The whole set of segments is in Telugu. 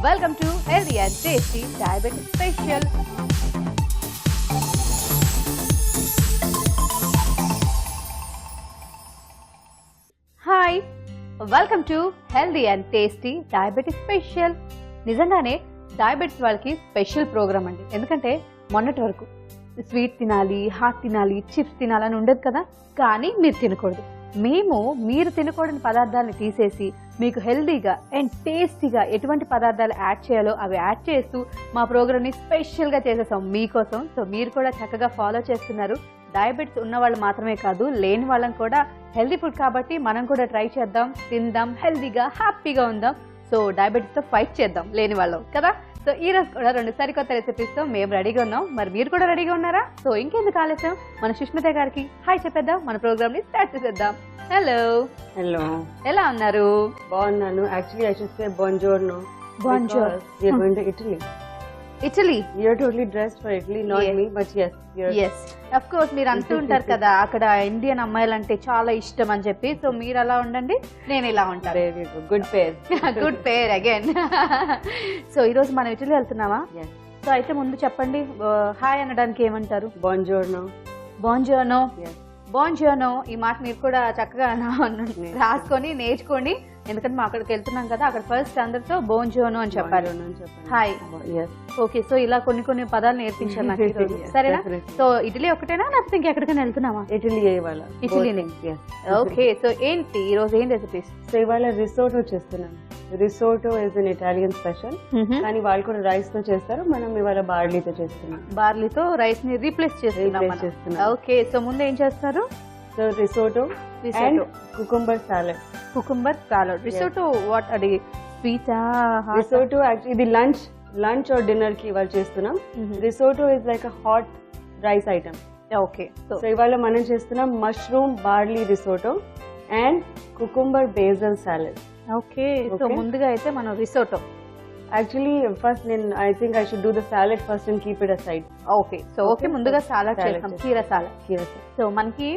Welcome to Healthy and Tasty Diabetes Special. Hi, welcome to Healthy and Tasty Diabetes Special. నిజంగానే డయాబెటిస్ వాళ్ళకి స్పెషల్ ప్రోగ్రామ్ అండి. ఎందుకంటే మొన్నటి వరకు స్వీట్ తినాలి, హాట్ తినాలి, చిప్స్ తినాలని ఉండదు కదా, కానీ మీరు తినకూడదు. మేము మీరు తినకూడని పదార్థాలను తీసేసి మీకు హెల్దీగా అండ్ టేస్టీగా ఎటువంటి పదార్థాలు యాడ్ చేయాలో అవి యాడ్ చేస్తూ మా ప్రోగ్రామ్ని స్పెషల్గా చేసేసాం మీకోసం. సో మీరు కూడా చక్కగా ఫాలో చేస్తున్నారు. డయాబెటిస్ ఉన్న వాళ్ళు మాత్రమే కాదు, లేని వాళ్ళని కూడా హెల్దీ ఫుడ్ కాబట్టి మనం కూడా ట్రై చేద్దాం, తిందాం, హెల్దీగా హ్యాపీగా ఉందాం. సో డయాబెటిస్తో ఫైట్ చేద్దాం లేని వాళ్ళం కదా. సో ఈ రోజు కూడా 2 సరికొత్త రెసిపీస్తో మేము రెడీగా ఉన్నాం. మరి మీరు కూడా రెడీగా ఉన్నారా? సో ఇంకెందుకు ఆలస్యం, మన సుష్మిత గారికి హాయ్ చెప్పేద్దాం, మన ప్రోగ్రామ్ని స్టార్ట్ చేసేద్దాం. హలో హలో, ఎలా ఉన్నారు? బాగున్నాను. యాక్చువల్లీ ఐ షుడ్ సే బొంజోర్నో. Bonjour. We are going to Italy. Italy. You are totally dressed for Italy, not Yes. me, but yes. Yes of course, మీరు అంటూ ఉంటారు కదా అక్కడ ఇండియన్ అమ్మాయిలు అంటే చాలా ఇష్టం అని చెప్పి. సో మీరు అలా ఉండండి, నేను ఇలా ఉంటాను. Very good. Good pair. Good pair again. So ఈరోజు మనం ఇటలీ వెళ్తున్నామా? Yes. సో అయితే ముందు చెప్పండి, హాయ్ అనడానికి ఏమంటారు? Buongiorno. బాంజోనో. Yes. బాంజోనో, ఈ మాట మీరు కూడా చక్కగా రాసుకొని నేర్చుకోండి. ఎందుకంటే మా అక్కడికి వెళ్తున్నాం కదా, అక్కడ ఫస్ట్ అందరితో బోంజోనో అని చెప్పారు. Buongiorno అని చెప్పండి. హాయ్. Yes. ఓకే, సో ఇలా కొన్ని పదాలు నేర్పించారు నాకు ఈరోజు. Yes, సరేనా? definitely. సో ఇటలీ ఒకటేనా లేకపోతే ఇంకెక్కడికైనా వెళ్తున్నామా? Italy ఇవాళ. ఇటలీనే. Yes. ఓకే, సో ఏంటి ఈ రోజు ఏం రెసిపీస్? సో ఇవాళ రిసోటో చేస్తున్నాం. Risotto is an Italian special, కానీ వాళ్ళు కూడా రైస్ తో చేస్తారు. మనం ఇవాళ బార్లీతో చేస్తున్నాం. బార్లీతో రైస్ ని రీప్లేస్ చేస్తున్నాం. ఓకే, సో ముందు ఏం చేస్తారు? So risotto and cucumber salad. Cucumber salad. Risotto what అది? స్వీటా? రిసోటో యాక్చువల్లీ ఇది లంచ్ ఆర్ డిన్నర్ కి ఇవాళ చేస్తున్నాం. Risotto is like a hot rice item. Okay, so ఇవాళ మనం చేస్తున్నాం mushroom barley risotto and cucumber basil salad. Okay, so ముందుగా అయితే మనం risotto. Actually first I think I should do the salad first and keep it aside. Okay, so okay ముందుగా సాలడ్ చేస్తాం. కీరా సాలడ్. సో మనకి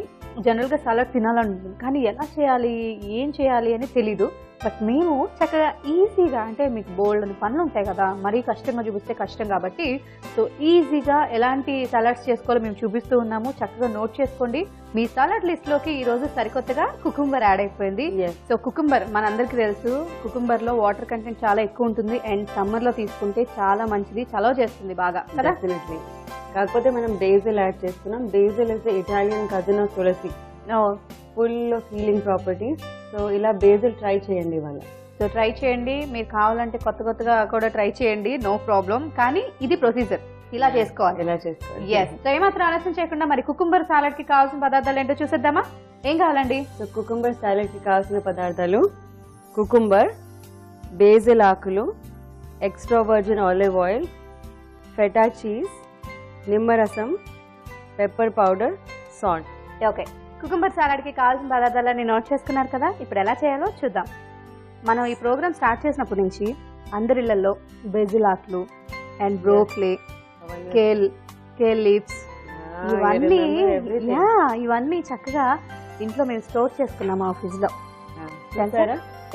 జనరల్ గా సాలడ్ తినాలని ఉంటుంది, కానీ ఎలా చేయాలి, ఏం చేయాలి అని తెలీదు. బట్ మేము చక్కగా ఈజీగా, అంటే మీకు బోల్డ్ అని పనులు ఉంటాయి కదా, మరీ కష్టంగా చూపిస్తే కష్టం కాబట్టి, సో ఈజీగా ఎలాంటి సలాడ్స్ చేసుకోవాలో మేము చూపిస్తూ ఉన్నాము. చక్కగా నోట్ చేసుకోండి. మీ సలాడ్ లిస్ట్ లోకి ఈ రోజు సరికొత్తగా కుకుంబర్ యాడ్ అయిపోయింది. సో కుకుంబర్ మనందరికీ తెలుసు, కుకుంబర్ లో వాటర్ కంటెంట్ చాలా ఎక్కువ ఉంటుంది అండ్ సమ్మర్ లో తీసుకుంటే చాలా మంచిది, చలవ చేస్తుంది బాగా కదా. డెఫినెట్లీ. కాకపోతే మనం బేజిల్ యాడ్ చేస్తున్నాం. Basil is Italian cousin of tulsi, full of healing properties. So ఇలా బేజిల్ ట్రై చేయండి ఇవాళ. సో ట్రై చేయండి, మీరు కావాలంటే కొత్తగా కూడా ట్రై చేయండి, నో ప్రాబ్లం. కానీ ఇది ప్రొసీజర్, ఇలా చేసుకోవాలి. ఎలా చేసుకోవాలి? ఎస్. సో ఏమాత్రం ఆలస్యం చేయకుండా మరి కుకుంబర్ సాలడ్ కి కావాల్సిన పదార్థాలు ఏంటో చూసేద్దామా? ఏం కావాలండి? సో కుకుంబర్ సాలడ్ కి కావాల్సిన పదార్థాలు: కుకుంబర్, బేజిల్ ఆకులు, extra virgin olive oil, feta cheese, నిమ్మరసం, pepper powder, salt. Okay, cucumber salad కి కావాల్సిన పదార్థాలన్నీ నోట్ చేసుకున్నారు కదా. ఇప్పుడు ఎలా చేయాలో చూద్దాం. మనం ఈ ప్రోగ్రామ్ స్టార్ట్ చేసినప్పటి నుంచి అందరిళ్లలో బేజిల్ ఆకులు అండ్ బ్రోక్లీ, కేల్ లీవ్స్, ఇవన్నీ చక్కగా ఇంట్లో మేము స్టోర్ చేసుకున్నాం మా ఆఫీస్ లో.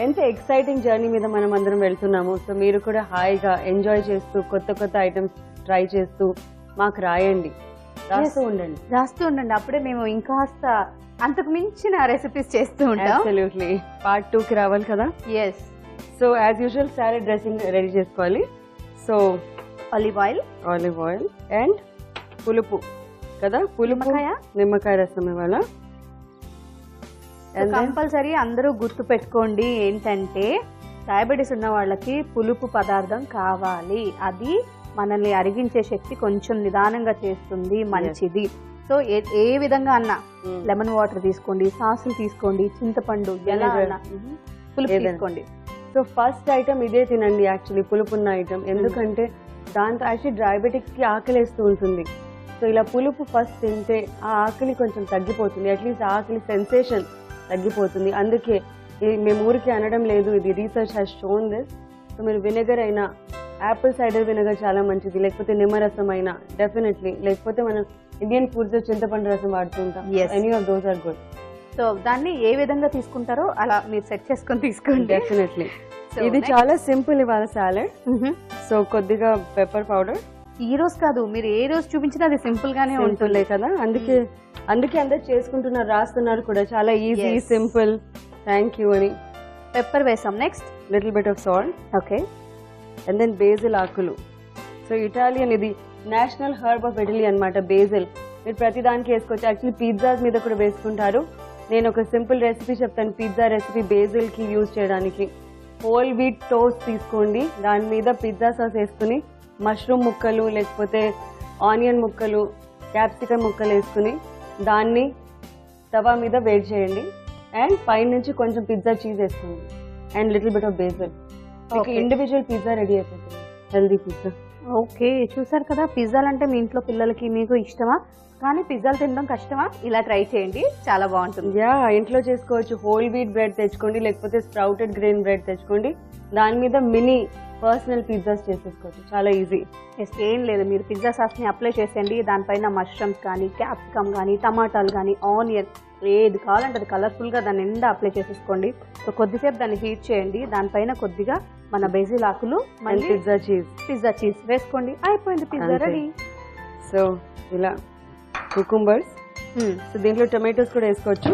ఎంత ఎక్సైటింగ్ జర్నీ మీద మనం అందరం వెళ్తున్నాము. సో మీరు కూడా హాయిగా ఎంజాయ్ చేస్తూ కొత్త ఐటమ్స్ ట్రై చేస్తూ మాకు రాయండి, రాస్తూ ఉండండి. అప్పుడే మేము ఇంకాస్త అంతకు మించిన రెసిపీస్ చేస్తూ ఉంటాం. అబ్సల్యూట్లీ. పార్ట్ 2 కి రావాలి కదా. Yes. So as usual salad dressing ready చేసుకోవాలి. సో ఆలివ్ ఆయిల్ అండ్ పులుపు కదా, నిమ్మకాయ రసం ఇవాళ. కంపల్సరీ అందరూ గుర్తు పెట్టుకోండి ఏంటంటే, డయాబెటీస్ ఉన్న వాళ్ళకి పులుపు పదార్థం కావాలి. అది మనల్ని అరిగించే శక్తి కొంచెం నిదానంగా చేస్తుంది, మంచిది. సో ఏ విధంగా అన్నా లెమన్ వాటర్ తీసుకోండి, సాసులు తీసుకోండి, చింతపండు, ఎలా అన్నా పులుపు తీసుకోండి. సో ఫస్ట్ ఐటమ్ ఇదే తినండి, యాక్చువల్లీ పులుపున్న ఐటమ్. ఎందుకంటే దాంతో యాక్చువల్లీ డయాబెటిక్స్ కి ఆకలిస్తూ ఉంటుంది. సో ఇలా పులుపు ఫస్ట్ తింటే ఆ ఆకలి కొంచెం తగ్గిపోతుంది, అట్లీస్ట్ ఆకలి సెన్సేషన్ తగ్గిపోతుంది. అందుకే మేము ఊరికి అనడం లేదు, ఇది research has shown this. So మీరు వినెగర్ అయినా, యాపిల్ సైడర్ వినెగర్ చాలా మంచిది, లేకపోతే నిమ్మరసం అయినా డెఫినెట్లీ, లేకపోతే మనం ఇండియన్ ఫుడ్స్ చింతపండు రసం వాడుతూ ఉంటాం. Any of those are good. So దాన్ని ఏ విధంగా తీసుకుంటారో అలా మీరు సెట్ చేసుకొని తీసుకోండి. డెఫినెట్లీ. So, ఇది next. చాలా సింపుల్ ఇవాళ సాలెడ్. సో కొద్దిగా పెప్పర్ పౌడర్. ఈ రోజు కాదు, మీరు ఏ రోజు చూపించినా అది సింపుల్ గానే సింపులే ఉంటుంది కదా, అందుకే అందరు చేసుకుంటున్నారు, రాస్తున్నారు కూడా, చాలా easy Yes. Simple. Thank you అని. పెప్పర్ వేసాం. Next little bit of salt okay. And then basil ఆకులు. సో ఇటాలియన్, ఇది నేషనల్ హర్బ్ ఆఫ్ ఇటలీ అన్నమాట బేజిల్. మీరు ప్రతి దానికి వేసుకోవచ్చు. యాక్చువల్లీ పిజ్జాస్ మీద కూడా వేసుకుంటారు. నేను ఒక సింపుల్ రెసిపీ చెప్తాను, పిజ్జా రెసిపీ బేజిల్ కి యూజ్ చేయడానికి. హోల్ వీట్ టోస్ట్ తీసుకోండి, దాని మీద పిజ్జా సాస్ వేసుకుని మష్రూమ్ ముక్కలు లేకపోతే ఆనియన్ ముక్కలు క్యాప్సికమ్ ముక్కలు వేసుకుని దాన్ని తవా మీద వేడి చేయండి. అండ్ పైన నుంచి కొంచెం పిజ్జా చీజ్ వేసుకోండి అండ్ లిటిల్ బిట్ ఆఫ్ బేజిల్. మీకు ఇండివిజువల్ పిజ్జా రెడీ అయిపోతుంది, హెల్దీ పిజ్జా. ఓకే, చూసారు కదా, పిజ్జాలు అంటే మీ ఇంట్లో పిల్లలకి మీకు ఇష్టమా, కానీ పిజ్జాలు తినడం కష్టమా, ఇలా ట్రై చేయండి, చాలా బాగుంటుంది. యా, ఇంట్లో చేసుకోవచ్చు. హోల్ వీట్ బ్రెడ్ తెచ్చుకోండి లేకపోతే స్ప్రౌటెడ్ గ్రెయిన్ బ్రెడ్ తెచ్చుకోండి, దాని మీద మినీ పర్సనల్ పిజ్జాస్ చేసేసుకోవచ్చు, చాలా ఈజీ. ఏం లేదు, మీరు పిజ్జా సాస్ని అప్లై చేసేయండి, దానిపైన మష్రూమ్స్ కానీ క్యాప్సికమ్ కానీ టమాటాలు కానీ ఆనియన్ ఏది కావాలంటే అది కలర్ఫుల్గా దాని నిండా అప్లై చేసేసుకోండి. సో కొద్దిసేపు దాన్ని హీట్ చేయండి, దానిపైన కొద్దిగా మన బేసిల్ ఆకులు మళ్ళీ పిజ్జా చీజ్ వేసుకోండి, అయిపోయింది పిజ్జా రెడీ. సో ఇలా కుకుంబర్స్, సో దీంట్లో టొమాటోస్ కూడా వేసుకోవచ్చు,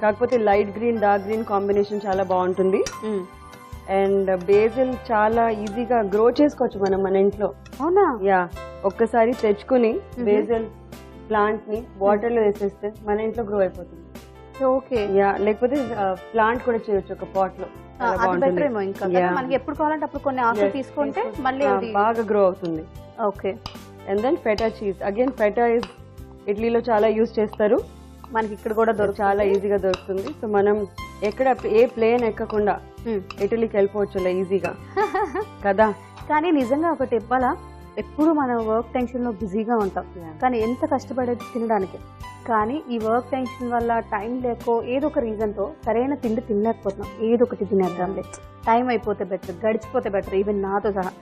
కాకపోతే light green dark green combination చాలా బాగుంటుంది. అండ్ బేజిల్ చాలా ఈజీగా గ్రో చేసుకోవచ్చు మనం మన ఇంట్లో. అవునా? యా, ఒక్కసారి తెచ్చుకుని బేజిల్ ప్లాంట్ ని వాటర్ లో వేసేస్తే మన ఇంట్లో గ్రో అయిపోతుంది. ఓకే. యా, లేకపోతే ప్లాంట్ కూడా చేయొచ్చు ఒక పాట్ లో, మనకి ఎప్పుడు కావాలంటే అప్పుడు కొన్ని ఆకులు తీసుకుంటే మళ్ళీ బాగా గ్రో అవుతుంది. Okay. And then feta cheese. Again feta is ఇటలీలో చాలా యూజ్ చేస్తారు, మనకి ఇక్కడ కూడా చాలా ఈజీగా దొరుకుతుంది. సో మనం ఎక్కడ ఏ ప్లేన్ ఎక్కకుండా ఇటలీకి వెళ్ళిపోవచ్చు అలా ఈజీగా కదా. కానీ నిజంగా ఒకటి ఇవ్వాలా, ఎప్పుడు మనం వర్క్ టెన్షన్ లో బిజీగా ఉంటాం, కానీ ఎంత కష్టపడేది తినడానికి, కానీ ఈ వర్క్ టెన్షన్ వల్ల టైం లేకో ఏదో ఒక రీజన్ తో సరైన తిండి తినలేకపోతున్నాం. ఏదో ఒకటి తినేద్దాంలే, టైం అయిపోతే బెటర్, గడిచిపోతే బెటర్, ఈవెన్ నాతో సహా.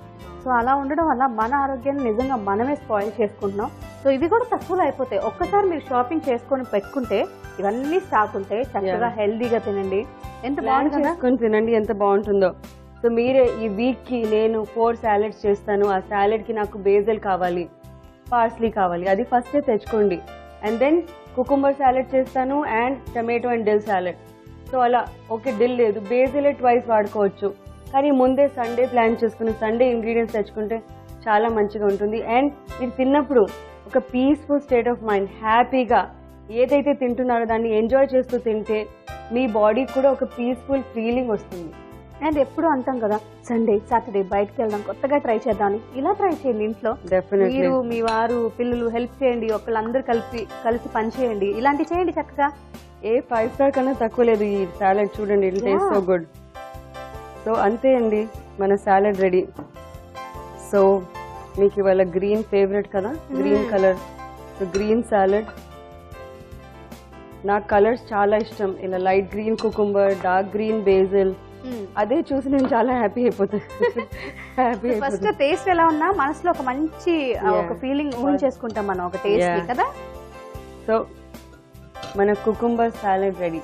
సో అలా ఉండడం వల్ల మన ఆరోగ్యాన్ని నిజంగా మనమే స్పాయిల్ చేసుకుంటున్నాం. సో ఇవి కూడా తక్కువలో అయిపోతాయి. ఒక్కసారి మీరు షాపింగ్ చేసుకొని పెట్టుకుంటే, ఇవన్నీ స్టాక్ ఉంటే చక్కగా హెల్దీగా తినండి. ఎంత బాగుంటుంది తినండి, ఎంత బాగుంటుందో. సో మీరే ఈ వీక్ కి నేను 4 సాలెడ్స్ చేస్తాను, ఆ సాలెడ్ కి నాకు బేజిల్ కావాలి, పార్స్లీ కావాలి, అది ఫస్ట్ తెచ్చుకోండి. అండ్ దెన్ కుకుంబర్ సాలెడ్ చేస్తాను and tomato and dill salad. So అలా ఓకే, డిల్ లేదు, బేజిల్ ట్వైస్ వాడుకోవచ్చు, కానీ ముందే సండే ప్లాన్ చేసుకుని సండే ఇంగ్రీడియంట్స్ తెచ్చుకుంటే చాలా మంచిగా ఉంటుంది. అండ్ మీరు తిన్నప్పుడు ఒక పీస్ఫుల్ స్టేట్ ఆఫ్ మైండ్, హ్యాపీగా ఏదైతే తింటున్నారో దాన్ని ఎంజాయ్ చేస్తూ తింటే మీ బాడీకి కూడా ఒక పీస్ఫుల్ ఫీలింగ్ వస్తుంది. అండ్ ఎప్పుడు అంటాం కదా, సండే సాటర్డే బయటకు వెళ్దాం, కొత్తగా ట్రై చేద్దాం, ఇలా ట్రై చేయండి ఇంట్లో. మీరు మీ వారు పిల్లలు హెల్ప్ చేయండి, ఒకళ్ళందరూ కలిసి పని చేయండి, ఇలాంటివి చేయండి చక్కగా. ఏ 5 స్టార్ కన్నా తక్కువ లేదు ఈ సాలెడ్, చూడండి, it taste so good. So అంతే అండి, మన సాలెడ్ రెడీ. సో మీకు ఇవాళ గ్రీన్ ఫేవరెట్ కదా, green colour. So green salad, నాకు కలర్స్ చాలా ఇష్టం, ఇలా light green cucumber, dark green బేజిల్, అదే చూసి నేను చాలా హ్యాపీ అయిపోతాను. ఫస్ట్ టేస్ట్ ఎలా ఉన్నా మనసులో ఒక మంచి ఒక ఫీలింగ్ ఊహించేసుకుంటాం మనం, ఒక టేస్ట్ కదా. సో మన కుకుంబర్ సాలెడ్ రెడీ.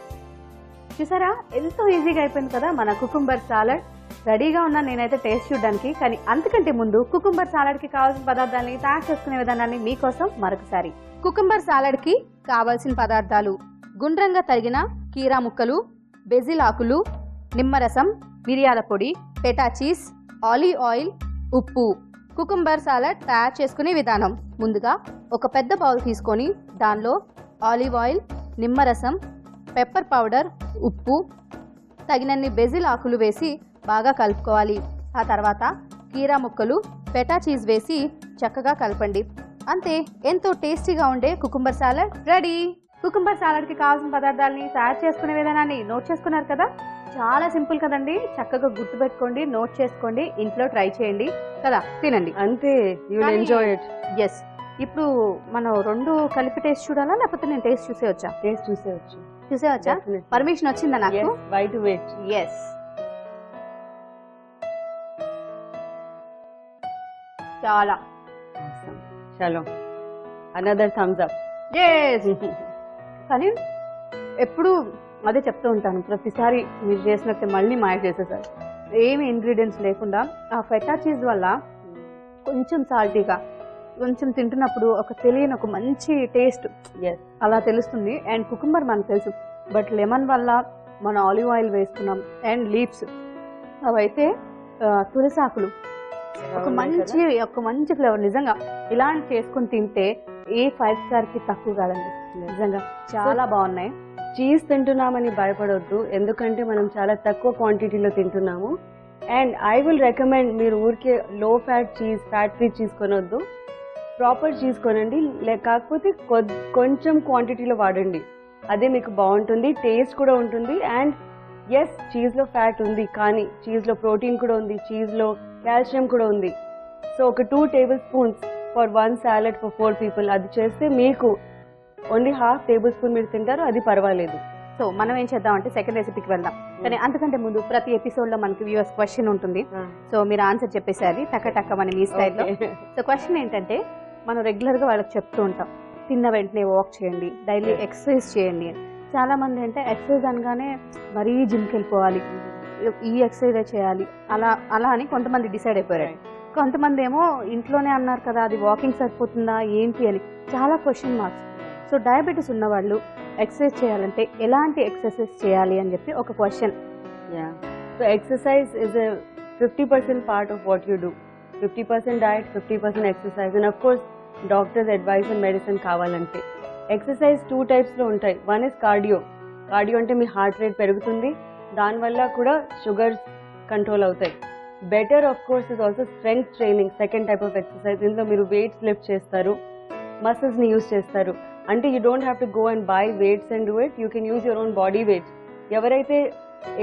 చూసారా, ఎంతో ఈజీగా అయిపోయింది కదా మన కుకుంబర్ సాలెడ్. రెడీగా ఉన్నా నేనైతే టేస్ట్ చూడడానికి, కానీ అంతకంటే ముందు కుకుంబర్ సాలెడ్ కి కావాల్సిన పదార్థాలని తయారు చేసుకునే విధానాన్ని మీకోసం మరొకసారి. కుకుంబర్ సాలెడ్ కి కావాల్సిన పదార్థాలు: గుండ్రంగా తరిగిన కీరా ముక్కలు, బెజిల్ ఆకులు, నిమ్మరసం, మిరియాల పొడి, ఫెటా చీజ్, ఆలివ్ ఆయిల్, ఉప్పు. కుకుంబర్ సాలెడ్ తయారు చేసుకునే విధానం: ముందుగా ఒక పెద్ద బౌల్ తీసుకొని దానిలో ఆలివ్ ఆయిల్, నిమ్మరసం, పెప్పర్ పౌడర్, ఉప్పు, తగినన్ని బెజిల్ ఆకులు వేసి బాగా కలుపుకోవాలి. ఆ తర్వాత కీరా ముక్కలు, ఫెటా చీజ్ వేసి చక్కగా కలపండి. అంతే, ఎంతో టేస్టీగా ఉండే cucumber salad ready. Cucumber salad కి కావాల్సిన పదార్థాలని తయారు చేసుకునే విధానాన్ని నోట్ చేసుకున్నారు కదా. చాలా సింపుల్ కదండి, చక్కగా గుర్తుపెట్టుకోండి, నోట్ చేసుకోండి, ఇంట్లో ట్రై చేయండి కదా, తినండి అంతే, you will enjoy it. Yes. ఇప్పుడు మనం రెండు కలిపి టేస్ట్ చూడాలా, లేకపోతే నేను టేస్ట్ చూసేవచ్చా? టేస్ట్ చూసేవచ్చు. చూసేవచ్చా? పర్మిషన్ వచ్చిందా నాకు? By to wait. ఎస్. చాలా చలో, అనదర్ థమ్స్ అప్. ఎస్. కానీ ఎప్పుడు అదే చెప్తూ ఉంటాను, ప్రతిసారి మీరు చేసినట్టే మళ్ళీ మాయ చేసేసారు. ఏమి ఇంగ్రీడియంట్స్ లేకుండా ఆ ఫెటా చీజ్ వల్ల కొంచెం సాల్టీగా, కొంచెం తింటున్నప్పుడు ఒక తెలియని ఒక మంచి టేస్ట్ అలా తెలుస్తుంది. అండ్ కుకుంబర్ మనకు తెలుసు, బట్ లెమన్ వల్ల మనం ఆలివ్ ఆయిల్ వేస్తున్నాం. అండ్ లీవ్స్ అవైతే తులసాకులు, ఒక మంచి ఫ్లేవర్. నిజంగా ఇలాంటి చేసుకుని తింటే ఏ 5 స్టార్కి తక్కువ కాదండి. నిజంగా చాలా బాగున్నాయి. చీజ్ తింటున్నామని భయపడొద్దు, ఎందుకంటే మనం చాలా తక్కువ క్వాంటిటీలో తింటున్నాము. అండ్ ఐ విల్ రికమెండ్ మీరు ఊరికే low fat cheese, fat free cheese కొనొద్దు, ప్రాపర్ చీజ్ కొనండి. కాకపోతే కొంచెం క్వాంటిటీలో వాడండి, అదే మీకు బాగుంటుంది, టేస్ట్ కూడా ఉంటుంది. అండ్ ఎస్, చీజ్లో ఫ్యాట్ ఉంది, కానీ చీజ్లో ప్రోటీన్ కూడా ఉంది, చీజ్లో కాల్షియం కూడా ఉంది. సో ఒక 2 tablespoons for 1 salad for 4 people అది చేస్తే మీకు ఓన్లీ ½ tablespoon మీరు తింటారు, అది పర్వాలేదు. సో మనం ఏం చేద్దామంటే సెకండ్ రెసిపీకి వెళ్దాం. కానీ అంతకంటే ముందు ప్రతి ఎపిసోడ్లో మనకి వ్యూవర్స్ క్వశ్చన్ ఉంటుంది. సో మీరు ఆన్సర్ చెప్పేసారి టక్క మన మీ స్టైల్లో. సో క్వశ్చన్ ఏంటంటే, మనం రెగ్యులర్గా వాళ్ళకి చెప్తూ ఉంటాం, తిన్న వెంటనే వాక్ చేయండి, డైలీ ఎక్సర్సైజ్ చేయండి అని. చాలా మంది అంటే ఎక్సర్సైజ్ అనగానే మరీ జిమ్కి వెళ్ళిపోవాలి, ఈ ఎక్సర్సైజ్ చేయాలి అలా అని కొంతమంది డిసైడ్ అయిపోయారు. కొంతమంది ఏమో ఇంట్లోనే అన్నారు కదా, అది వాకింగ్ సరిపోతుందా ఏంటి అని చాలా క్వశ్చన్ మార్క్స్. సో డయాబెటీస్ ఉన్న వాళ్ళు ఎక్సర్సైజ్ చేయాలంటే ఎలాంటి ఎక్సర్సైజ్ చేయాలి అని చెప్పి ఒక question. So exercise is a 50% part of what you do. 50% diet, 50% exercise. And of course doctors advice and medicine కావాలంటే. ఎక్సర్సైజ్ 2 types లో ఉంటాయి. One is cardio. కార్డియో అంటే మీ హార్ట్ రేట్ పెరుగుతుంది, దానివల్ల కూడా షుగర్స్ కంట్రోల్ అవుతాయి. Better of course is also strength training, second type of exercise. ఇందులో మీరు వెయిట్స్ లిఫ్ట్ చేస్తారు, మసిల్స్ని యూజ్ చేస్తారు. అంటే you don't have to go and by weights and do it, you can use your own body weight. ఎవరైతే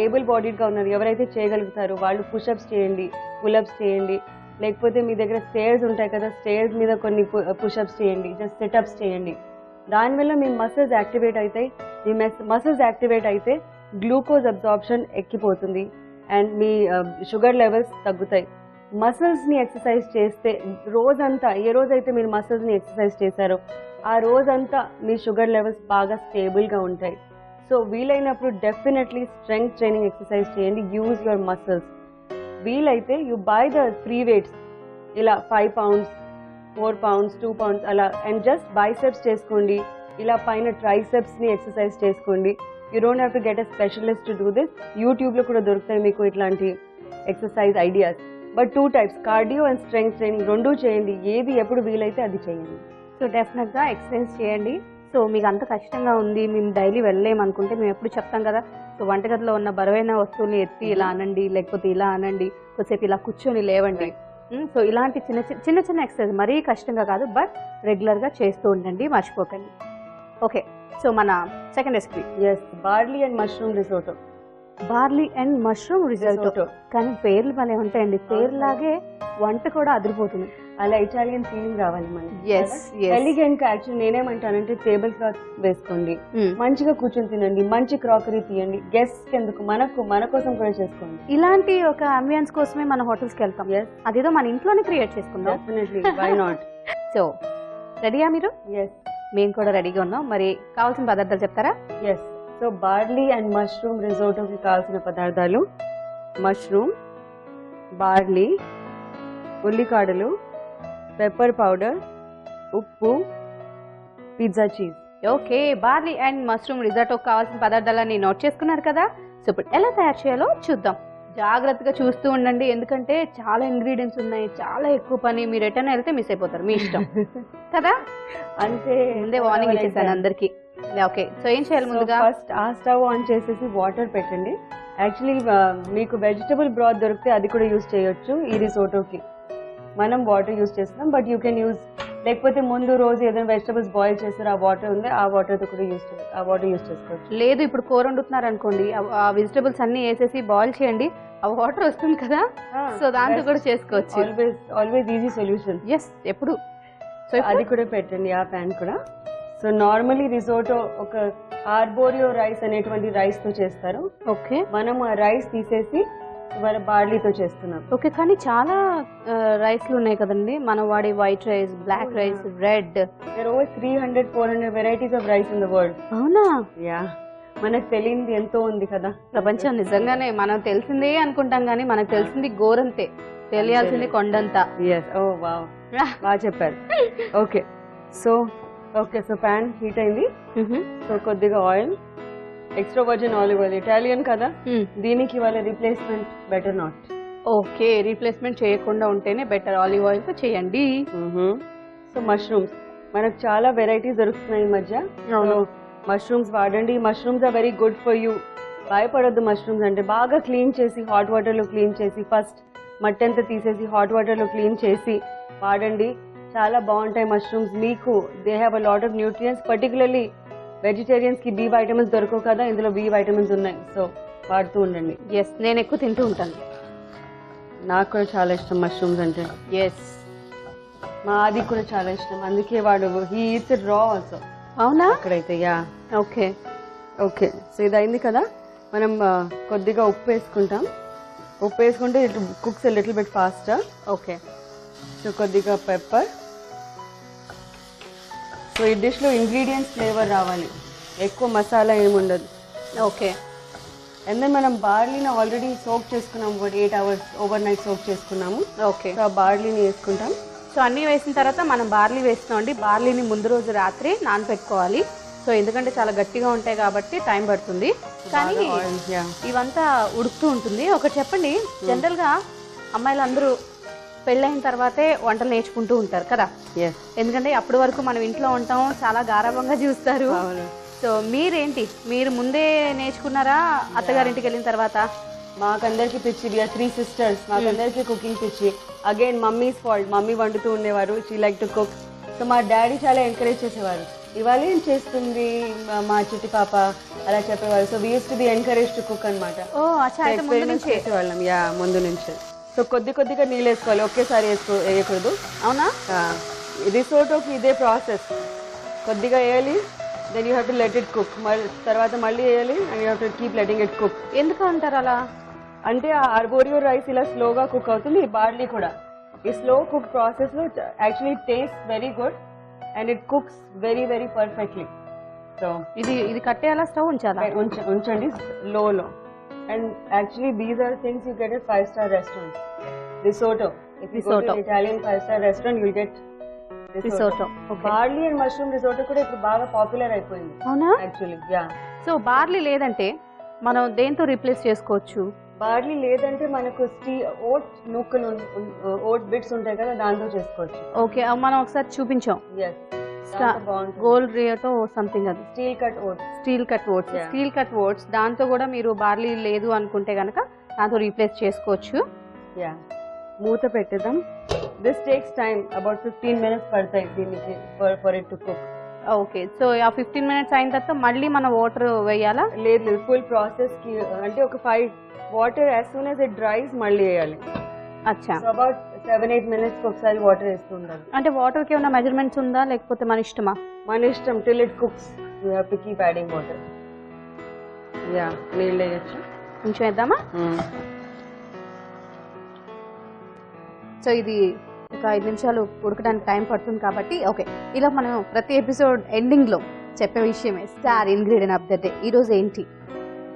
ఏబుల్ బాడీడ్గా ఉన్నారు, ఎవరైతే చేయగలుగుతారో వాళ్ళు పుషప్స్ చేయండి, పుల్అప్స్ చేయండి, లేకపోతే మీ దగ్గర స్టేర్స్ ఉంటాయి కదా, స్టేర్స్ మీద కొన్ని పుషప్స్ చేయండి, జస్ట్ సిటప్స్ చేయండి. దానివల్ల మీ మసిల్స్ యాక్టివేట్ అవుతాయి. మీ మసిల్స్ యాక్టివేట్ అయితే గ్లూకోజ్ అబ్జార్ప్షన్ ఎక్కిపోతుంది అండ్ మీ షుగర్ లెవెల్స్ తగ్గుతాయి. మసిల్స్ని ఎక్సర్సైజ్ చేస్తే రోజంతా, ఏ రోజైతే మీరు మసిల్స్ని ఎక్సర్సైజ్ చేశారో ఆ రోజంతా మీ షుగర్ లెవెల్స్ బాగా స్టేబుల్గా ఉంటాయి. సో వీలైనప్పుడు డెఫినెట్లీ స్ట్రెంగ్త్ ట్రైనింగ్ ఎక్సర్సైజ్ చేయండి, యూజ్ యువర్ మసిల్స్. వీలైతే you buy the free weights, ఇలా 5 pounds, 4 pounds, 2 pounds అలా, అండ్ జస్ట్ బైసెప్స్ చేసుకోండి, ఇలా పైన ట్రైసెప్స్ని ఎక్సర్సైజ్ చేసుకోండి. You don't have to get a specialist to do this. యూట్యూబ్లో కూడా దొరుకుతాయి మీకు ఇట్లాంటి exercise ideas. But 2 types, cardio and strength training, రెండూ చేయండి. ఏది ఎప్పుడు వీలైతే అది చేయండి. సో డెఫినెట్గా ఎక్సర్సైజ్ చేయండి. సో మీకు అంత కష్టంగా ఉంది, మేము డైలీ వెళ్ళలేమనుకుంటే మేము ఎప్పుడు చెప్తాం కదా, సో వంటగదిలో ఉన్న బరువైన వస్తువుల్ని ఎత్తి ఇలా అనండి, లేకపోతే ఇలా అనండి, కొద్దిసేపు ఇలా కూర్చొని లేవండి. సో ఇలాంటి చిన్న చిన్న ఎక్సర్సైజ్, మరీ కష్టంగా కాదు, బట్ రెగ్యులర్గా చేస్తూ ఉండండి, మర్చిపోకండి. ఓకే, సో మన second recipe. Yes, barley and mushroom risotto. Barley and mushroom risotto, కానీ పేర్లు భలే ఉంటాయండి, పేర్లాగే వంట కూడా అదిరిపోతుంది. అలా ఇటాలియన్ ఫీలింగ్ రావాలి మనకి. ఎస్, ఎలిగెంట్ గా. యాక్చువల్లీ నేనేమంటానంటే టేబుల్ క్లాత్ వేసుకోండి, మంచిగా కూర్చొని తినండి, మంచి క్రాకరీ తీయండి. గెస్ట్ ఎందుకు, మన కోసం కూడా చేసుకోండి. ఇలాంటి ఒక అంబియన్స్ కోసమే మన హోటల్స్ కి వెళ్తాం. అదేదో మన ఇంట్లోనే క్రియేట్ చేసుకుందాం. Definitely, why not. సో రెడీయా మీరు? ఎస్, మేము కూడా రెడీగా ఉన్నాం. మరి కావాల్సిన పదార్థాలు చెప్తారా? Yes. So barley and mushroom రిసోటోకి కావాల్సిన పదార్థాలు: మష్రూమ్, బార్లీ, ఉల్లికాడలు, పెప్పర్ పౌడర్, ఉప్పు, pizza cheese. Okay, barley and mushroom రిజోటోకి కావాల్సిన పదార్థాలన్నీ నోట్ చేసుకున్నారు కదా. సో ఇప్పుడు ఎలా తయారు చేయాలో చూద్దాం. జాగ్రత్తగా చూస్తూ ఉండండి, ఎందుకంటే చాలా ఇంగ్రీడియంట్స్ ఉన్నాయి, చాలా ఎక్కువ పని. మీరు ఎటైనా వెళ్తే మిస్ అయిపోతారు, మీ ఇష్టం కదా. అంటే ముందే వార్నింగ్ ఇచ్చేసాను అందరికి. ఓకే, సో ఏం చేయాలి? ముందుగా ఫస్ట్ ఆ స్టవ్ ఆన్ చేసేసి వాటర్ పెట్టండి. యాక్చువల్లీ మీకు వెజిటబుల్ బ్రాత్ దొరికితే అది కూడా యూజ్ చేయొచ్చు. ఈ రిసోటోకి మనం వాటర్ యూజ్ చేస్తున్నాం, బట్ యూ కెన్ యూజ్, లేకపోతే ముందు రోజు ఏదైనా వెజిటబుల్స్ బాయిల్ చేస్తారు, ఆ వాటర్ ఉంది, ఆ వాటర్తో కూడా యూజ్ చేసుకోవచ్చు. లేదు, ఇప్పుడు కూర వండుతున్నారు అనుకోండి, ఆ వెజిటబుల్స్ అన్ని వేసేసి బాయిల్ చేయండి, ఆ వాటర్ వస్తుంది కదా, సో దాంతో కూడా చేసుకోవచ్చు. Always easy solution. ఎస్, ఎప్పుడు. సో అది కూడా పెట్టండి, ఆ ప్యాన్ కూడా. సో నార్మలీ రిసోటో ఒక ఆర్బోరియో రైస్ అనేటువంటి రైస్ తో చేస్తారు. ఓకే, మనం ఆ రైస్ తీసేసి ఇవాళ బార్లీతో చేస్తున్నాం. ఓకే, కానీ చాలా రైస్లు ఉన్నాయి కదండి, మనం వాడే white rice, black rice, red. There are over 300-400 varieties of rice in the world. అవునా? Yeah. మనకు తెలియంది ఎంతో ఉంది కదా ప్రపంచం. నిజంగానే మనం తెలిసిందే అనుకుంటాం కానీ మనకు తెలిసింది గోరంతే, తెలియాల్సింది కొండంతా. ఓ వావ్, బాగా చెప్పారు. ఓకే సో ప్యాన్ హీట్ అయింది. సో కొద్దిగా oil, extra virgin olive oil, Italian కదా, దీనికి వాళ్ళ replacement better not. Okay, replacement చేయకుండా ఉంటేనే బెటర్, ఆలివ్ ఆయిల్ తో చేయండి. సో మష్రూమ్స్ మనకు చాలా వెరైటీస్ దొరుకుతున్నాయి ఈ మధ్య. మష్రూమ్స్ వాడండి. Mushrooms are very good for you. భయపడద్దు మష్రూమ్స్ అంటే. బాగా క్లీన్ చేసి హాట్ వాటర్ లో క్లీన్ చేసి, ఫస్ట్ మట్టి అంతా తీసేసి హాట్ వాటర్ లో క్లీన్ చేసి వాడండి. చాలా బాగుంటాయి మష్రూమ్స్. మీకు they have a lot of nutrients. Particularly vegetarians కి బి వైటమిన్స్ దొరకవు కదా, ఇందులో బి వైటమిన్స్ ఉన్నాయి. సో వాడుతూ ఉండండి. ఎస్, నేను ఎక్కువ తింటూ ఉంటాను. నాకు కూడా చాలా ఇష్టం మష్రూమ్స్ అంటే. ఎస్, మా ఆది కూడా చాలా ఇష్టం, అందుకే వాడు హీ ఈట్స్ ఇట్ రా ఆల్సో. అవునా? అక్కడైతే యా. ఓకే ఓకే సో ఇది అయింది కదా, మనం కొద్దిగా ఉప్పు వేసుకుంటాం. ఉప్పు వేసుకుంటే it cooks little bit faster. Okay, so కొద్దిగా పెప్పర్. సో ఈ డిష్లో ఇంగ్రీడియంట్స్ ఫ్లేవర్ రావాలి, ఎక్కువ మసాలా ఏమి ఉండదు. ఓకే, అండ్ దెన్ మనం బార్లీని ఆల్రెడీ సోక్ చేసుకున్నాము, 8 hours ఓవర్ నైట్ సోక్ చేసుకున్నాము. ఓకే, సో ఆ బార్లీని వేసుకుంటాం. సో అన్నీ వేసిన తర్వాత మనం బార్లీ వేస్తామండి. బార్లీని ముందు రోజు రాత్రి నానబెట్టుకోవాలి. సో ఎందుకంటే చాలా గట్టిగా ఉంటాయి కాబట్టి టైం పడుతుంది. కానీ ఇవంతా ఉడుకుతూ ఉంటుంది. ఒకటి చెప్పండి, జనరల్గా అమ్మాయిలు అందరూ పెళ్ళైన తర్వాతే వంటలు నేర్చుకుంటూ ఉంటారు కదా, ఎందుకంటే అప్పటి వరకు మనం ఇంట్లో ఉంటాం, చాలా గారాబంగా చూస్తారు. సో మీరేంటి, మీరు ముందే నేర్చుకున్నారా అత్తగారింటికి వెళ్ళిన తర్వాత? మాకందరికి పిచ్చి, వి ఆర్ 3 sisters. మాకందరికి కుకింగ్ పిచ్చి. Again mummies fault. మమ్మీ వండుతూ ఉండేవారు, she like to cook. So మా డాడీ చాలా ఎంకరేజ్ చేసేవారు, ఇవాళ ఏం చేస్తుంది మా చిట్టి పాప అలా చెప్పేవారు. So we use to be encourage to cook అనమాట. ఎక్స్పెరిమెంట్స్ చేసేవాళ్ళం యా ముందు నుంచి. సో కొద్దిగా నీళ్ళు వేసుకోవాలి, ఒకేసారి వేయకూడదు. అవునా? రిసోటోకి ఇదే ప్రాసెస్. కొద్దిగా వేయాలి, then you have to let it cook. తర్వాత మళ్ళీ వేయాలి and you have to keep letting it cook. ఎందుకు అంటారు అలా? అంటే ఆ ఆర్బోరియో రైస్ ఇలా స్లోగా కుక్ అవుతుంది, బార్లీ కూడా. ఈ స్లో కుక్ ప్రాసెస్ లో actually taste very good and it cooks very very perfectly. So ఇది కట్టేయాలా, స్టవ్ ఉంచాలా? ఉంచండి low low. And actually these are things you get at 5-star restaurant. Risotto. If you go to Italian 5-star restaurant, you'll get risotto. Barley and mushroom risotto కూడా ఇప్పుడు బాగా పాపులర్ అయిపోయింది. అవునా? Actually yeah. సో బార్లీ లేదంటే మనం దేంతో రీప్లేస్ చేసుకోవచ్చు? బార్లీ లేదంటే మనకు ఓట్ నూకలు, ఓట్ బిట్స్ ఉంటాయి కదా, దాంతో చేసుకోవచ్చు. ఓకే, మనం ఒకసారి చూపించాం. గోల్డ్ రేతో సంథింగ్, అది స్టీల్ కట్ ఓట్స్. దాంతో కూడా మీరు బార్లీ లేదు అనుకుంటే గనక దాంతో రీప్లేస్ చేసుకోవచ్చు. యా, మూత పెట్టేద్దాం. This takes time, about 15 minutes పడతాయి దీనికి for it to cook. Okay, so ఆ 15 minutes అయిన తర్వాత మళ్ళీ మనం వాటర్ వేయాలా? లేదు, ఫుల్ ప్రాసెస్ కి అంటే ఒక 5 water as soon as it డ్రైస్ మళ్ళీ వేయాలి. అచ్చా, అబౌట్ 7-8 minutes ఒకసారి వాటర్ వేస్తూ ఉండాలి. అంటే వాటర్ కి ఏమైనా మెజర్మెంట్స్ ఉందా లేకపోతే మన ఇష్టమా? మన ఇష్టం. Till it cooks you have to keep adding water. Yeah, నీళ్ళు వేయచ్చు. కొంచెం వేద్దామా? సో ఇది ఒక 5 నిమిషాలు ఉడకడానికి టైం పడుతుంది కాబట్టి ఓకే. ఇలా మనం ప్రతి ఎపిసోడ్ ఎండింగ్ లో చెప్పే విషయమే star ingredient of the day. ఈరోజు ఏంటి?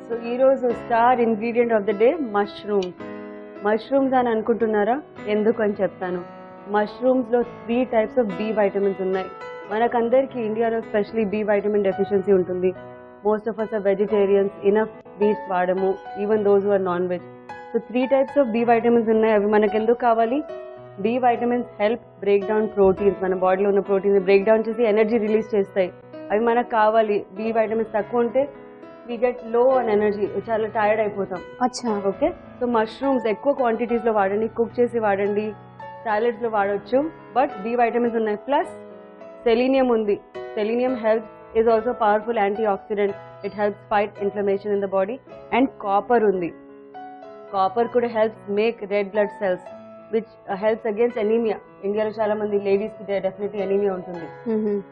సో ఈరోజు star ingredient of the day mushrooms. Mushrooms అని అనుకుంటున్నారా? ఎందుకు అని చెప్తాను. మష్రూమ్స్ లో 3 types ఆఫ్ బి వైటమిన్స్ ఉన్నాయి. మనకందరికి ఇండియాలో స్పెషలీ బి వైటమిన్ డెఫిషియన్సీ ఉంటుంది. Most of us are vegetarians, enough beef వాడము, even those who are non veg. So 3 types of B vitamins ఉన్నాయి. అవి మనకు ఎందుకు కావాలి? B vitamins help break down proteins. మన బాడీలో ఉన్న ప్రోటీన్స్ బ్రేక్ డౌన్ చేసి ఎనర్జీ రిలీజ్ చేస్తాయి. అవి మనకు కావాలి. బి వైటమిన్స్ తక్కువ ఉంటే we get low on energy, చాలా టైర్డ్ అయిపోతాం. అచ్చా, ఓకే. సో మష్రూమ్స్ ఎక్కువ క్వాంటిటీస్ లో వాడండి, కుక్ చేసి వాడండి, సాలెడ్స్ లో వాడచ్చు. బట్ బి వైటమిన్స్ ఉన్నాయి. ప్లస్ సెలీనియం ఉంది. Selenium help is also powerful anti oxidant. It helps fight inflammation in the body. And copper ఉంది. కాపర్ కూడా helps make red blood cells which helps against anaemia. ఇండియాలో చాలా మంది లేడీస్ కి డెఫినెట్లీ ఎనీమియా ఉంటుంది.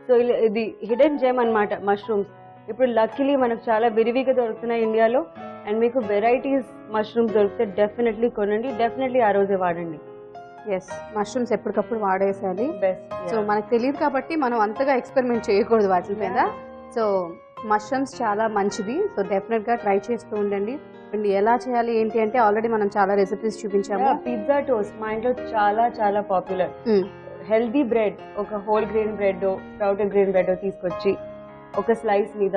సో ఇది హిడెన్ జెమ్ అన్నమాట మష్రూమ్స్. ఇప్పుడు లక్కీలీ మనకు చాలా విరివిగా దొరుకుతున్నాయి ఇండియాలో. అండ్ మీకు వెరైటీస్ మష్రూమ్స్ దొరికితే డెఫినెట్లీ కొనండి, డెఫినెట్లీ ఆ రోజే వాడండి. ఎస్, మష్రూమ్స్ ఎప్పటికప్పుడు వాడేసాలి. బెస్ట్. సో మనకు తెలియదు కాబట్టి మనం అంతగా ఎక్స్పెరిమెంట్ చేయకూడదు వాటి మీద. సో మష్రూమ్స్ చాలా మంచిది. సో డెఫినెట్గా ట్రై చేస్తూ ఉండండి. అండ్ ఎలా చేయాలి ఏంటి అంటే ఆల్రెడీ మనం చాలా రెసిపీస్ చూపించాము. పిజ్జా టోస్ట్ మా ఇంట్లో చాలా చాలా పాపులర్. హెల్దీ బ్రెడ్, ఒక whole grain bread, sprouted grain bread తీసుకొచ్చి ఒక స్లైస్ మీద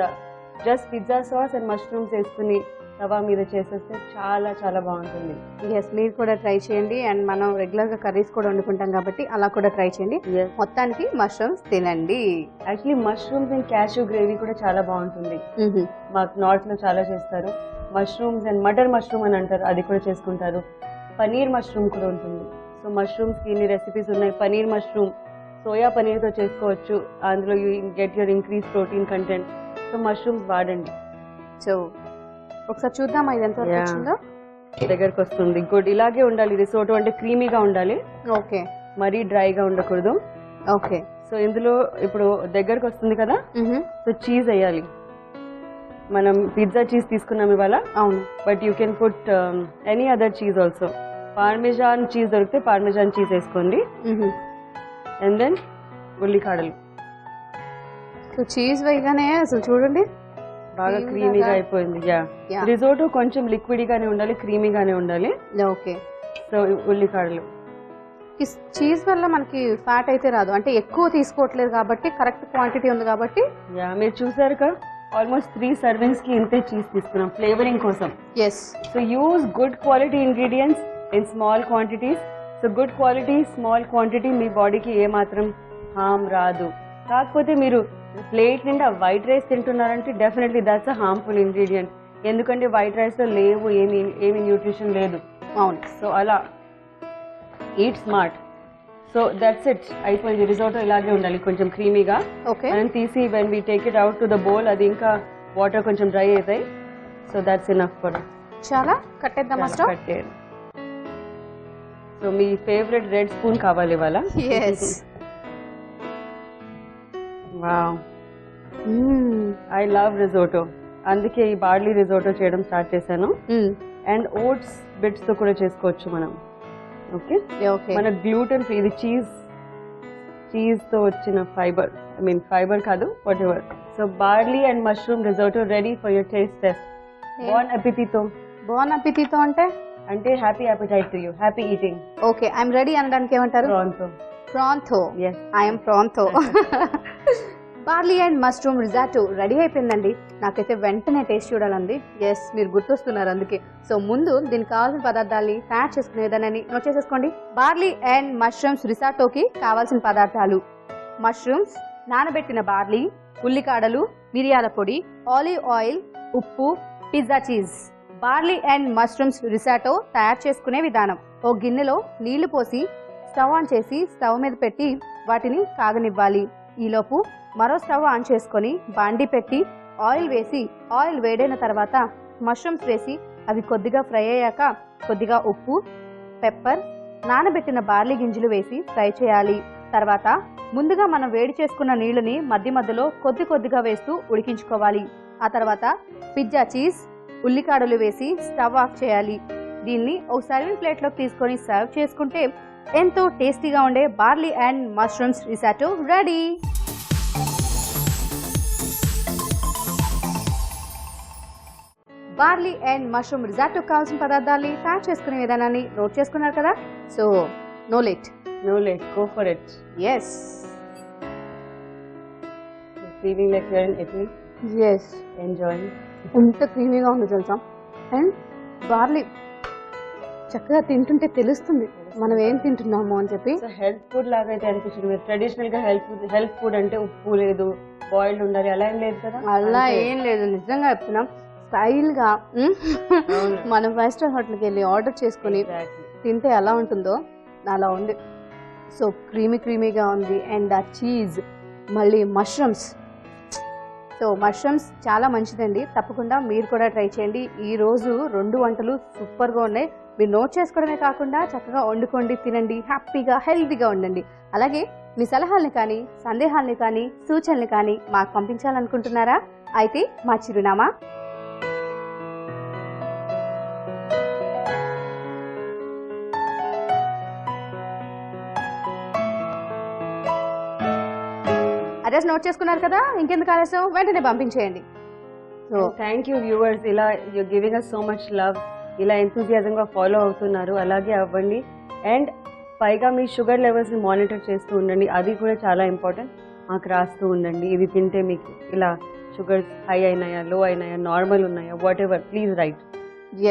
just pizza sauce and mushrooms వేసుకుని తవా మీద చేసేస్తే చాలా చాలా బాగుంటుంది. ఎస్, మీరు కూడా ట్రై చేయండి. అండ్ మనం రెగ్యులర్గా కర్రీస్ కూడా వండుకుంటాం కాబట్టి అలా కూడా ట్రై చేయండి. మొత్తానికి మష్రూమ్స్ తినండి. Actually mushrooms and cashew gravy కూడా చాలా బాగుంటుంది. మాకు నార్త్ లో చాలా చేస్తారు. మష్రూమ్స్ అండ్ మటర్ మష్రూమ్ అని అంటారు, అది కూడా చేసుకుంటారు. పనీర్ మష్రూమ్ కూడా ఉంటుంది. సో మష్రూమ్స్ కి ఇన్ని రెసిపీస్ ఉన్నాయి. పనీర్ మష్రూమ్ సోయా పనీర్ తో చేసుకోవచ్చు. అందులో you get your increase protein content. So mushrooms వాడండి. సో ఒకసారి చూద్దామా ఇది ఎంత వచ్చిందో. దగ్గరకు వస్తుంది. గుడ్, ఇలాగే ఉండాలి. రిసోటో అంటే క్రీమీగా ఉండాలి. ఓకే, మరీ డ్రైగా ఉండకూడదు. ఓకే. సో ఇందులో ఇప్పుడు దగ్గరకు వస్తుంది కదా, సో చీజ్ వేయాలి. మనం పిజ్జా చీజ్ తీసుకున్నాం ఇవాళ. అవును, but you can put any other cheese also. Parmesan cheese దొరికితే పార్మిజాన్ చీజ్ వేసుకోండి. అండ్ దెన్ ఉల్లికాడలు. సో చీజ్ వేయగానే అసలు చూడండి బాగా క్రీమీగా అయిపోయింది. రిజోటో కొంచెం లిక్విడ్గానే ఉండాలి, క్రీమీగానే ఉండాలి. ఓకే. సో ఉల్లికాడలు. చీజ్ వల్ల మనకి ఫ్యాట్ అయితే రాదు, అంటే ఎక్కువ తీసుకోవట్లేదు కాబట్టి కరెక్ట్ క్వాంటిటీ ఉంది కాబట్టి. మీరు చూసారు కదా, ఆల్మోస్ట్ 3 servings కి ఇంతే చీజ్ తీసుకున్నాం ఫ్లేవరింగ్ కోసం. Yes. So use good quality ingredients in small quantities. So good quality small quantity మీ బాడీకి ఏ మాత్రం హామ్ రాదు. కాకపోతే మీరు ప్లేట్ నిండా వైట్ రైస్ తింటున్నారంటే definitely that's a harmful ingredient. ఎందుకంటే వైట్ రైస్ లో లేవు, ఏమి న్యూట్రిషన్ లేదు. అవును. సో అలా eat smart. So that's it, అయిపోయింది. రిజోటో ఇలాగే ఉండాలి, కొంచెం క్రీమీగా. ఓకే. మనం తీసి when we take it out to the bowl, అది ఇంకా వాటర్ కొంచెం డ్రై అవుతాయి. So that's enough for. చాలా కట్టేద్దాం స్టవ్. కట్టేయండి. సో మీ ఫేవరెట్ రెడ్ స్పూన్ కావాలి ఇవాళ. yes. Wow, I love risotto. అందుకే ఈ బార్లీ రిజోటో చేయడం స్టార్ట్ చేశాను. అండ్ ఓట్స్ బిట్స్ తో కూడా చేసుకోవచ్చు మనం. ఓకే, మన గ్లూటెన్ ఫ్రీ. ఇది చీజ్ తో వచ్చిన ఫైబర్, ఐ మీన్ ఫైబర్ కాదు, whatever. So barley and mushroom risotto ready for your taste test. బోన్ అపిటితో. బోన్ అపిటితో అంటే happy appetite to you, happy eating. Okay, I'm ready అనడానికి ఏమంటారు? ప్రాంతో. ఐఎమ్ ప్రాంతో. Barley and mushroom risotto ready అయిపోయిందండి. నాకైతే వెంటనే టేస్ట్ చూడాలండి. ఎస్, మీరు గుర్తొస్తున్నారు అందుకే. సో ముందు దీనికి కావాల్సిన పదార్థాలని తయారు చేసుకునే విధానాన్ని నోట్ చేసేసుకోండి. బార్లీ అండ్ మష్రూమ్స్ రిసాటోకి కావాల్సిన పదార్థాలు: మష్రూమ్స్, నానబెట్టిన బార్లీ, ఉల్లికాడలు, మిరియాల పొడి, ఆలివ్ ఆయిల్, ఉప్పు, pizza cheese. Barley and mushrooms risotto తయారు చేసుకునే విధానం: ఓ గిన్నెలో నీళ్లు పోసి స్టవ్ ఆన్ చేసి స్టవ్ మీద పెట్టి వాటిని కాగనివ్వాలి. ఈలోపు మరో స్టవ్ ఆన్ చేసుకొని బాండి పెట్టి ఆయిల్ వేసి, ఆయిల్ వేడైన తర్వాత మష్రూమ్స్ వేసి అవి కొద్దిగా ఫ్రై అయ్యాక కొద్దిగా ఉప్పు, పెప్పర్, నానబెట్టిన బార్లీ గింజలు వేసి ఫ్రై చేయాలి. తర్వాత ముందుగా మనం వేడి చేసుకున్న నీళ్ళని మధ్య మధ్యలో కొద్ది కొద్దిగా వేస్తూ ఉడికించుకోవాలి. ఆ తర్వాత పిజ్జా చీజ్, ఉల్లికాడలు వేసి స్టవ్ ఆఫ్ చేయాలి. దీన్ని ఒక సర్వింగ్ ప్లేట్లోకి తీసుకొని సర్వ్ చేసుకుంటే ఎంతో టేస్టీగా ఉండే barley and mushrooms risotto ready. Barley and mushroom risotto కావాల్సిన పదార్థాలని తయారు చేసుకునే విధానాన్ని నోట్ చేసుకున్నారు కదా. So no late, go for it. Yes. Feeling like you're in Italy. Yes, enjoying. ఎంత క్రీమీగా ఉంది తెలుసా. అండ్ బార్లీ చక్కగా తింటుంటే తెలుస్తుంది మనం ఏం తింటున్నాము అని చెప్పి. హెల్త్ ఫుడ్ లాగా అయితే అనిపించింది. ట్రెడిషనల్ గా హెల్త్ ఫుడ్ అంటే ఉప్పు లేదు, బాయిల్డ్ ఉండాలి, అలా ఏం లేదు కదా. అలా ఏం లేదు, నిజంగా చెప్తున్నాం. స్టైల్ గా మనం 5 స్టార్ హోటల్కి వెళ్ళి ఆర్డర్ చేసుకుని తింటే ఎలా ఉంటుందో అలా ఉంది. సో క్రీమీగా ఉంది. అండ్ ఆ చీజ్, మళ్ళీ మష్రూమ్స్. సో మష్రూమ్స్ చాలా మంచిదండి, తప్పకుండా మీరు కూడా ట్రై చేయండి. ఈరోజు 2 వంటలు సూపర్గా ఉన్నాయి. మీరు నోట్ చేసుకోవడమే కాకుండా చక్కగా వండుకోండి, తినండి, హ్యాపీగా హెల్తీగా ఉండండి. అలాగే మీ సలహాలని కానీ, సందేహాలని కానీ, సూచనలు కానీ మాకు పంపించాలనుకుంటున్నారా? అయితే మా చిరునామా అడ్రస్ నోట్ చేసుకున్నారు కదా. ఇంకెందుకు ఆలస్యం, వెంటనే పంపించేయండి. సో థ్యాంక్ యూ వ్యూవర్స్, ఇలా you giving us so much love, ఇలా enthusiasm గా ఫాలో అవుతున్నారు, అలాగే అవ్వండి. అండ్ పైగా మీ షుగర్ లెవెల్స్ ని మానిటర్ చేస్తూ ఉండండి, అది కూడా చాలా ఇంపార్టెంట్. మాకు రాస్తూ ఉండండి, ఇది తింటే మీకు ఇలా షుగర్స్ హై అయినాయా, లో అయినాయా, నార్మల్ ఉన్నాయా, whatever, please write.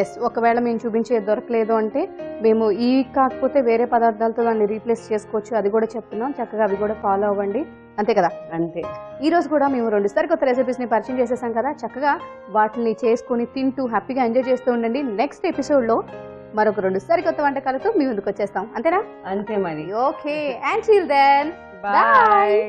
Yes, ఒకవేళ మేము చూపించేది దొరకలేదు అంటే మేము ఈ కాకపోతే వేరే పదార్థాలతో దాన్ని రీప్లేస్ చేసుకోవచ్చు, అది కూడా చెప్తున్నాం. చక్కగా అవి కూడా ఫాలో అవ్వండి, అంతే కదా. అంతే. ఈ రోజు కూడా మేము 2 సరికొత్త రెసిపీస్ని పరిచయం చేసేసాం కదా, చక్కగా వాటిని చేసుకుని తింటూ హ్యాపీగా ఎంజాయ్ చేస్తూ ఉండండి. నెక్స్ట్ ఎపిసోడ్లో మరొక 2 సరికొత్త వంటకాలతో మీ ముందుకు వచ్చేస్తాం, అంతేనా? అంతే మరి. Okay, and till then, bye.